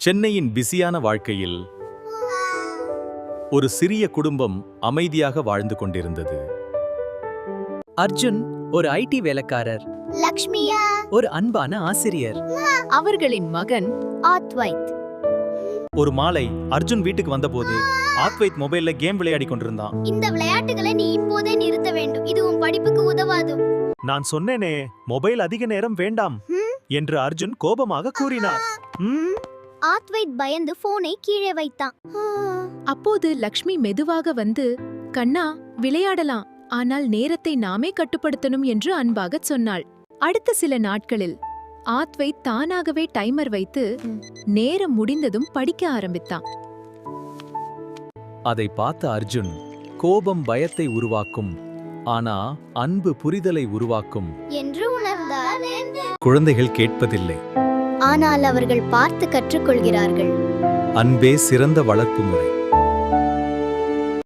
சென்னையின் பிஸியான வாழ்க்கையில் ஒரு சிறிய குடும்பம் அமைதியாக வாழ்ந்து கொண்டிருந்தது. அர்ஜுன் ஒரு ஐடி வேலைக்காரர், லக்ஷ்மியா ஒரு அன்பான ஆசிரியர். அவர்களின் மகன் ஆத்வைத். ஒரு மாலை அர்ஜுன் வீட்டுக்கு வந்தபோது ஆத்வைத் மொபைல்ல கேம் விளையாடி கொண்டிருந்தான். இந்த விளையாட்டுகளை நீ இப்போதே நிறுத்த வேண்டும். இது உன் படிப்புக்கு உதவாது. நான் சொன்னேனே, மொபைல் அதிக நேரம் வேண்டாம் என்று அர்ஜுன் கோபமாக கூறினார். ஆத்வைத் பயந்து போனை கீழே வைத்தான். அப்போது லக்ஷ்மி மெதுவாக வந்து, கண்ணா, விளையாடலாம், ஆனால் நேரத்தை நாமே கட்டுப்படுத்தணும் என்று அன்பாகச் சொன்னாள். அடுத்த சில நாட்களில் ஆத்வைத் தானாகவே டைமர் வைத்து நேரம் முடிந்ததும் படிக்க ஆரம்பித்தான். அதை பார்த்த அர்ஜுன், கோபம் பயத்தை உருவாக்கும், ஆனா அன்பு புரிதலை உருவாக்கும் என்று உணர்ந்தார். குழந்தைகள் கேட்பதில்லை, ஆனால் அவர்கள் பார்த்து கற்றுக்கொள்கிறார்கள். அன்பே சிறந்த வளர்ப்பு முறை.